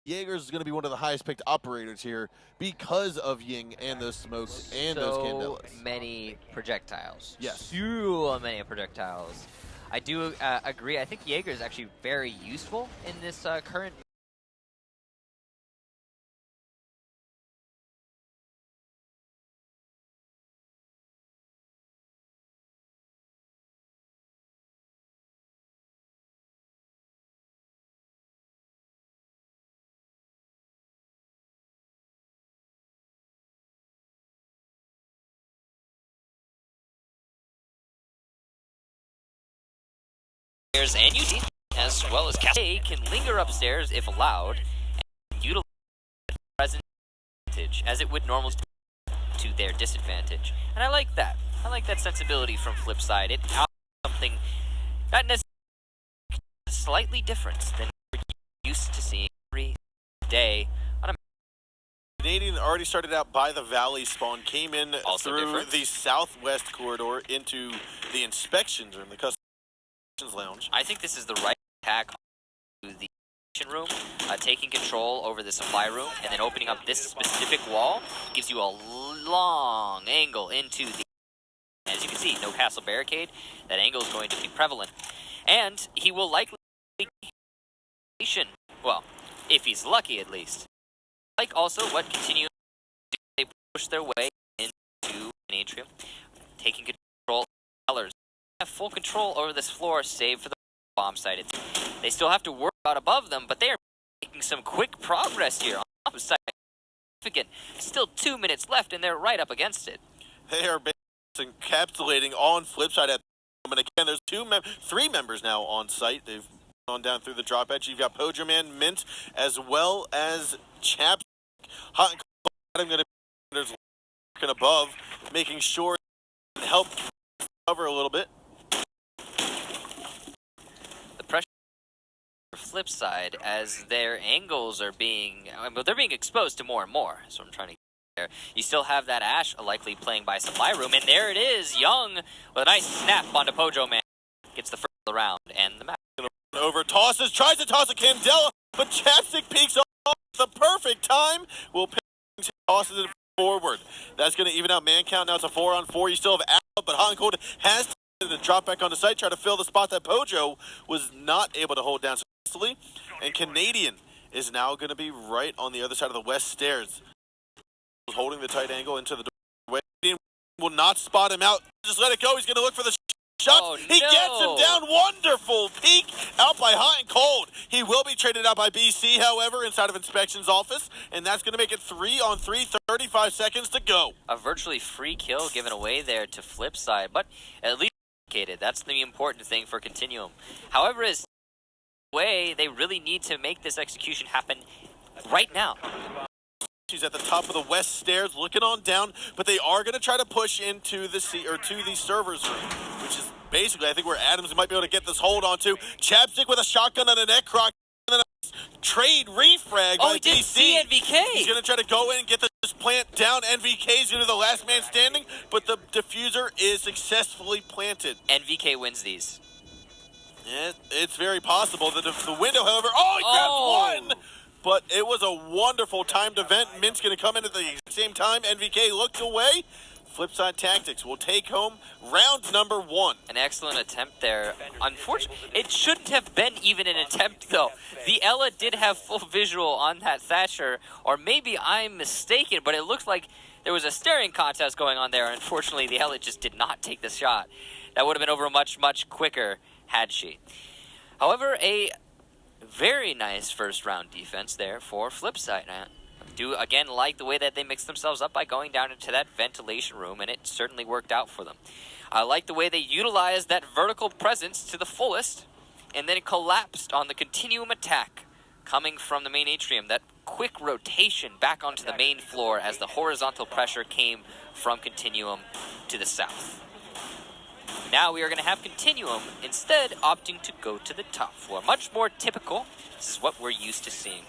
Jaeger's is going to be one of the highest picked operators here because of Ying and those smokes and those candelas. So many projectiles. Yes. So many projectiles. I do agree. I think Jaeger is actually very useful in this current. And UD, as well as Cascade, can linger upstairs if allowed and utilize present advantage as it would normally to their disadvantage. And I like that. I like that sensibility from Flipside. It adds something not necessarily slightly different than we're used to seeing every day on a Canadian already started out by the Valley spawn, came in Also through different. the southwest corridor into the inspections room, the customs lounge. I think this is the right attack to the room, taking control over the supply room, and then opening up this specific wall gives you a long angle into the. As you can see, no castle barricade. That angle is going to be prevalent, and he will likely. Well, if he's lucky, at least. Like also what continue they push their way into an atrium, taking control of colors. Have full control over this floor, save for the bomb site. They still have to worry about above them, but they are making some quick progress here on the top side. Significant. Still 2 minutes left, and they're right up against it. They are encapsulating on Flipside at the moment. Again, there's three members now on site. They've gone down through the drop edge. You've got Pojo Man, Mint, as well as Chaps. Hot and cold. I'm going to be working above, making sure to help cover a little bit. The pressure flip side as their angles are being, well, they're being exposed to more and more. That's what I'm trying to get there. You still have that Ash likely playing by supply room, and there it is, Young with a nice snap onto Pojo Man. Gets the first of the round and the match. Over tosses, tries to toss a Candela, but Chapstick peeks off the perfect time. Will pick, tosses it forward. That's going to even out man count. Now it's a 4-on-4. You still have out, but Hot and Cold has to drop back on the site, try to fill the spot that Pojo was not able to hold down successfully. And Canadian is now going to be right on the other side of the west stairs, holding the tight angle into the doorway. Canadian will not spot him out. Just let it go. He's going to look for the shot. Oh, he gets him down. Wonderful peek out by Hot and Cold. He will be traded out by BC, however, inside of Inspection's office, and that's going to make it 3-on-3, 35 seconds to go. A virtually free kill given away there to Flipside, but at least that's the important thing for Continuum. However, as way they really need to make this execution happen right now. She's at the top of the west stairs, looking on down, but they are going to try to push into the to the servers room, which is basically, I think, where Adams might be able to get this hold onto. Chapstick with a shotgun and a neck croc, and then a trade refrag by he did DC. see NVK. He's going to try to go in and get this plant down. NVK is going to be the last man standing, but the diffuser is successfully planted. NVK wins these. Yeah, it's very possible. The window, however, he grabbed one! But it was a wonderful timed event. Mint's going to come in at the same time. NVK looks away. Flipside Tactics will take home round number 1. An excellent attempt there. Unfortunately, it shouldn't have been even an attempt, though. The Ella did have full visual on that Thatcher, or maybe I'm mistaken, but it looks like there was a staring contest going on there. Unfortunately, the Ella just did not take the shot. That would have been over much, much quicker had she. However, a very nice first round defense there for Flipside. I do again like the way that they mixed themselves up by going down into that ventilation room, and it certainly worked out for them. I like the way they utilized that vertical presence to the fullest, and then it collapsed on the Continuum attack coming from the main atrium. That quick rotation back onto the main floor as the horizontal pressure came from Continuum to the south. Now we are going to have Continuum instead opting to go to the top floor. Much more typical. This is what we're used to seeing.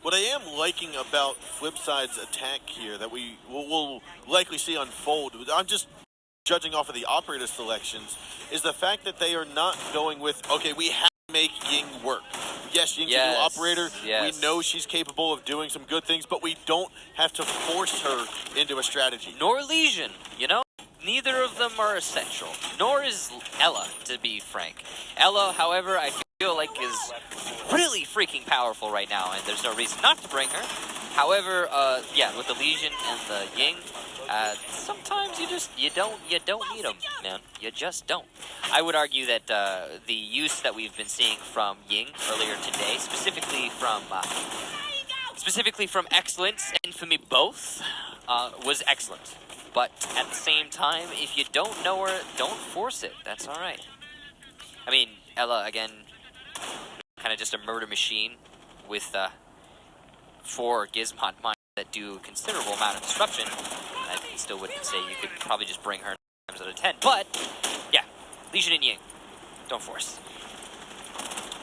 What I am liking about Flipside's attack here that we will likely see unfold, I'm just judging off of the operator selections, is the fact that they are not going with, okay, we have to make Ying work. yes, Ying's a new operator. We know she's capable of doing some good things, but we don't have to force her into a strategy. Nor Legion, you know? Neither of them are essential. Nor is Ella, to be frank. Ella, however, I feel like is really freaking powerful right now, and there's no reason not to bring her. However, yeah, with the Legion and the Ying, sometimes you don't need them, man. You just don't. I would argue that the use that we've been seeing from Ying earlier today, specifically from Excellence and Infamy both, was excellent. But at the same time, if you don't know her, don't force it. That's all right. I mean, Ella, again, kind of just a murder machine with 4 Gizmod mines that do a considerable amount of disruption. I still wouldn't say you could probably just bring her 9 times out of 10. But, yeah, Legion and Ying, don't force.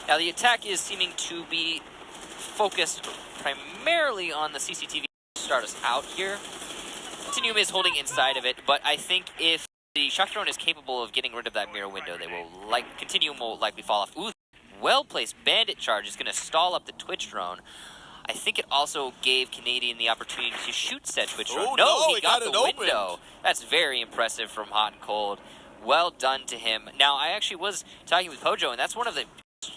Now, the attack is seeming to be focused primarily on the CCTV to start us out here. Continuum is holding inside of it, but I think if the shock drone is capable of getting rid of that mirror window, they will Continuum will likely fall off. Ooh, well-placed bandit charge is going to stall up the Twitch drone. I think it also gave Canadian the opportunity to shoot said Twitch drone. Oh, no, he got the window. Opened. That's very impressive from Hot and Cold. Well done to him. Now, I actually was talking with Pojo, and that's one of the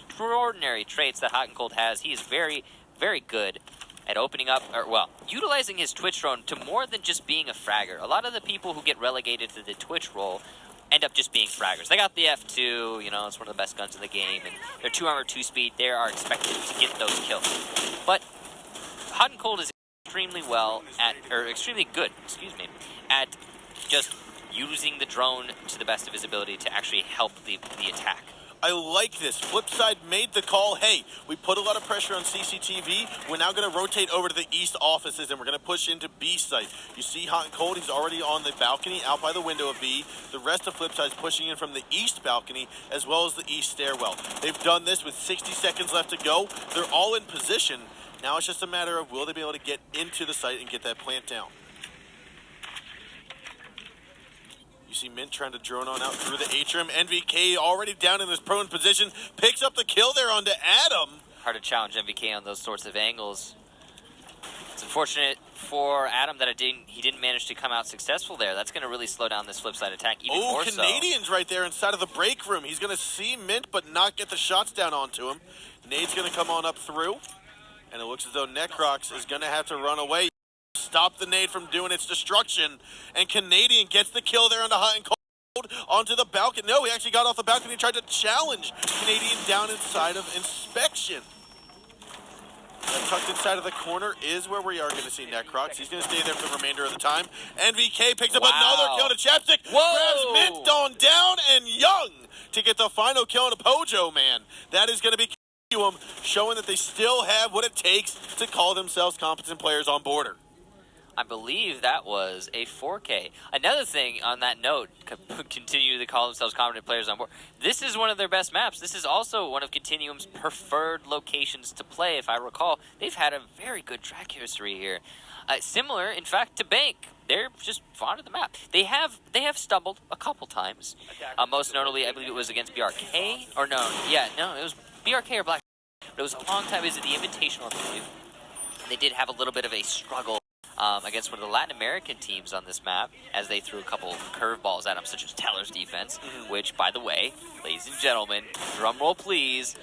extraordinary traits that Hot and Cold has. He is very, very good at opening up, or well, utilizing his Twitch drone to more than just being a fragger. A lot of the people who get relegated to the Twitch role end up just being fraggers. They got the F2, you know, it's one of the best guns in the game, and they're 2 armor, 2 speed. They are expected to get those kills. But Hot and Cold is extremely good, at just using the drone to the best of his ability to actually help the attack. I like this. Flipside made the call, hey, we put a lot of pressure on CCTV. We're now going to rotate over to the east offices, and we're going to push into B site. You see Hot and Cold, he's already on the balcony out by the window of B. The rest of Flipside's pushing in from the east balcony as well as the east stairwell. They've done this with 60 seconds left to go. They're all in position. Now it's just a matter of will they be able to get into the site and get that plant down. You see Mint trying to drone on out through the atrium. NVK already down in his prone position. Picks up the kill there onto Adam. Hard to challenge NVK on those sorts of angles. It's unfortunate for Adam that he didn't manage to come out successful there. That's going to really slow down this Flipside attack even more so. Canadian's right there inside of the break room. He's going to see Mint but not get the shots down onto him. Nade's going to come on up through. And it looks as though Necrox is going to have to run away. Stop the nade from doing its destruction. And Canadian gets the kill there on the Hot and Cold onto the balcony. No, he actually got off the balcony and tried to challenge Canadian down inside of Inspection. Tucked inside of the corner is where we are going to see Necrox. He's going to stay there for the remainder of the time. NVK picks up another kill to Chapstick. Grabs Mint on down and Young to get the final kill on a Pojo, man. That is going to be showing that they still have what it takes to call themselves competent players on Border. I believe that was a 4K. Another thing on that note, continue to call themselves competent players on board. This is one of their best maps. This is also one of Continuum's preferred locations to play. If I recall, they've had a very good track history here. Similar, in fact, to Bank. They're just fond of the map. They have stumbled a couple times. Most notably, I believe it was against BRK. Or no, it was BRK or Black. But it was a long time. It was at the Invitational, I believe. And they did have a little bit of a struggle against one of the Latin American teams on this map as they threw a couple curveballs at them, such as Teller's defense, which, by the way, ladies and gentlemen, drum roll please,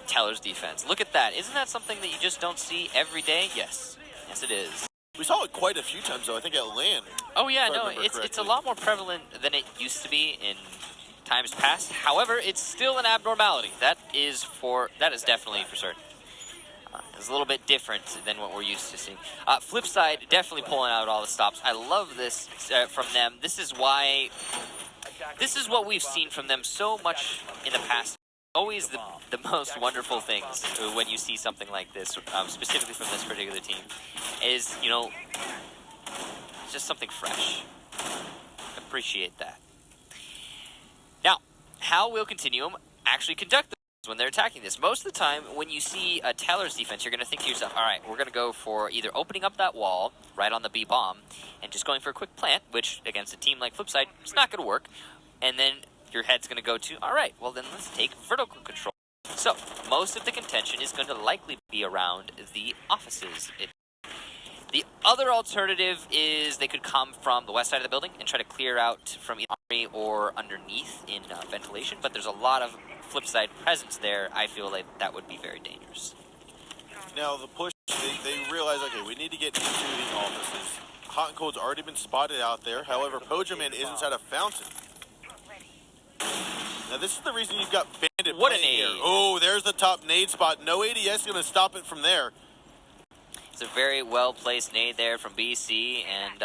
Teller's defense. Look at that. Isn't that something that you just don't see every day? Yes. Yes, it is. We saw it quite a few times, though, I think at LAN. Oh, yeah, no, it's a lot more prevalent than it used to be in times past. However, it's still an abnormality. That is definitely for certain. It's a little bit different than what we're used to seeing. Flipside, definitely pulling out all the stops. I love this from them. This is what we've seen from them so much in the past. Always the most wonderful things when you see something like this, specifically from this particular team, is, you know, just something fresh. Appreciate that. Now, how will Continuum actually conduct when they're attacking this? Most of the time, when you see a Teller's defense, you're going to think to yourself, all right, we're going to go for either opening up that wall right on the B bomb and just going for a quick plant, which against a team like Flipside, it's not going to work. And then your head's going to go to, all right, well then let's take vertical control. So, most of the contention is going to likely be around the offices. The other alternative is they could come from the west side of the building and try to clear out from either armory or underneath in ventilation, but there's a lot of flip side presence there. I feel like that would be very dangerous. Now, the push, they realize, okay, we need to get into the offices. Hot and Cold's already been spotted out there. However, Pojoman is inside a fountain. Now, this is the reason you've got Bandit What a playing here. nade. Oh, there's the top nade spot. No ADS is going to stop it from there. It's a very well-placed nade there from BC, and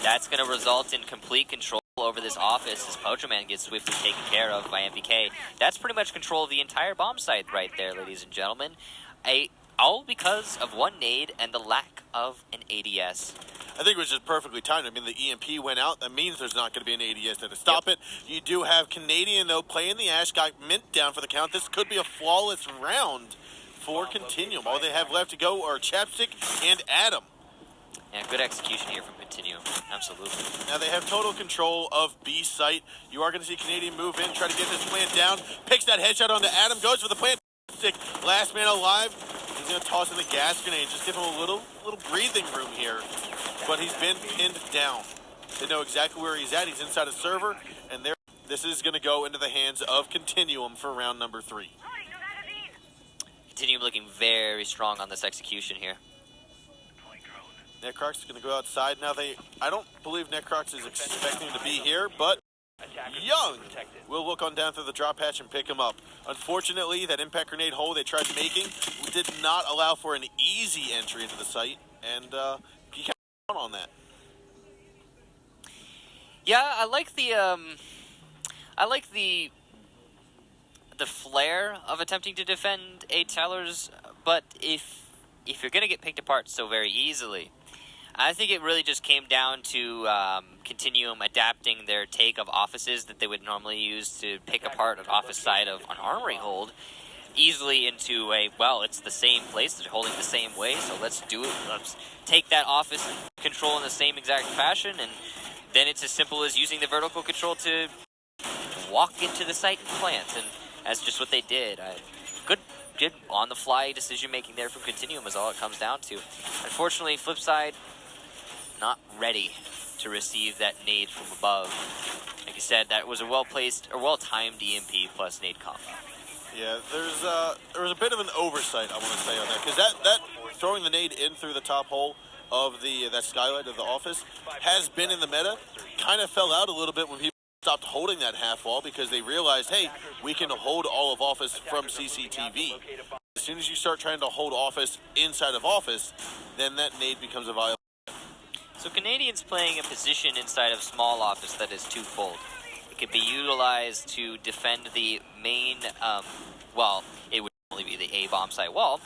that's going to result in complete control over this office as Pojoman gets swiftly taken care of by MVK. That's pretty much control of the entire bomb site right there, ladies and gentlemen. All because of one nade and the lack of an ADS. I think it was just perfectly timed. I mean, the EMP went out. That means there's not going to be an ADS there to stop it. You do have Canadian, though, playing the Ash, got Mint down for the count. This could be a flawless round for Continuum. All they have left to go are Chapstick and Adam. Yeah, good execution here from Continuum. Absolutely. Now they have total control of B site. You are going to see Canadian move in, try to get this plant down. Picks that headshot onto Adam, goes for the plant. Stick, last man alive. He's going to toss in the gas grenade, just give him a little breathing room here. But he's been pinned down. They know exactly where he's at. He's inside a server, and this is going to go into the hands of Continuum for round number 3. Continuum looking very strong on this execution here. Necrox is going to go outside. Now I don't believe Necrox is expecting to be here, but Young will look on down through the drop hatch and pick him up. Unfortunately, that impact grenade hole they tried making did not allow for an easy entry into the site, and he kept on that. Yeah, I like the flair of attempting to defend a tellers, but if you're gonna get picked apart so very easily, I think it really just came down to Continuum adapting their take of offices that they would normally use to pick apart an office side of an armory hold easily into it's the same place, they're holding the same way, so let's do it. Let's take that office and control in the same exact fashion, and then it's as simple as using the vertical control to walk into the site and plant, and that's just what they did. Good on-the-fly decision-making there from Continuum is all it comes down to. Unfortunately, Flipside not ready to receive that nade from above. Like you said, that was a well-placed or well-timed EMP plus nade combo. Yeah, there was a bit of an oversight, I want to say, on that, because that throwing the nade in through the top hole of that skylight of the office has been in the meta. Kind of fell out a little bit when people stopped holding that half wall because they realized, hey, we can hold all of office from CCTV. As soon as you start trying to hold office inside of office, then that nade becomes a viable. So Canadian's playing a position inside of small office that is twofold. It could be utilized to defend the main, it would only be the A bomb site wall,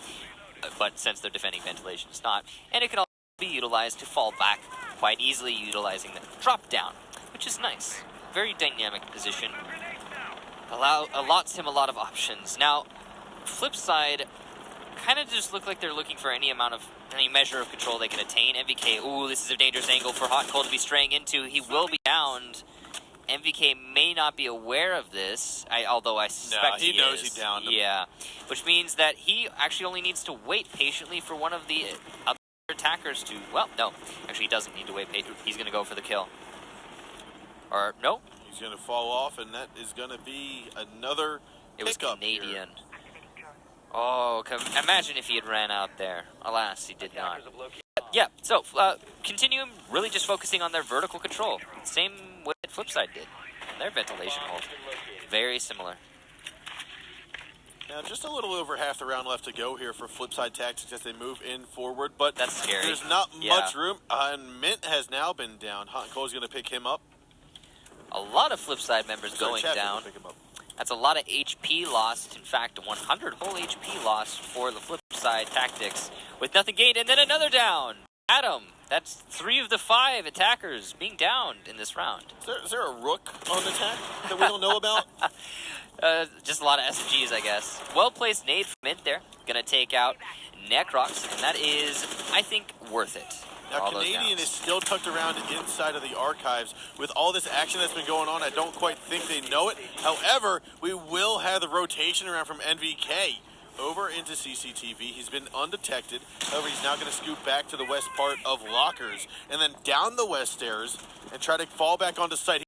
but since they're defending ventilation, it's not. And it can also be utilized to fall back quite easily, utilizing the drop down, which is nice. Very dynamic position. Allots him a lot of options. Now, flip side, kind of just look like they're looking for any measure of control they can attain. MVK, ooh, this is a dangerous angle for Hot and Cold to be straying into. He will be downed. MVK may not be aware of this, although I suspect he knows is. he downed him. Yeah, which means that he actually only needs to wait patiently for one of the other attackers to, well, no, actually he doesn't need to wait patiently. He's going to go for the kill. Or, no. He's going to fall off, and that is going to be another It was pickup Canadian. here. Oh, imagine if he had ran out there. Alas, he did not. Yeah, so Continuum really just focusing on their vertical control. Same way that Flipside did. Their ventilation hold. Very similar. Now, just a little over half the round left to go here for Flipside Tactics as they move in forward, but that's scary. There's not much room, and Mint has now been down. Hot and Cold's going to pick him up. A lot of Flipside members going down. That's a lot of HP lost. In fact, 100 whole HP lost for the Flipside Tactics with nothing gained, and then another down. Adam, that's 3 of the 5 attackers being downed in this round. Is there a rook on attack that we don't know about? Just a lot of SMGs, I guess. Well-placed nade from Mint there. Gonna take out Necrox, and that is, I think, worth it. for all those Canadian downs. is still tucked around inside of the archives. With all this action that's been going on, I don't quite think they know it. However, we will have the rotation around from NVK over into CCTV. He's been undetected. However, he's now going to scoot back to the west part of lockers and then down the west stairs and try to fall back onto site.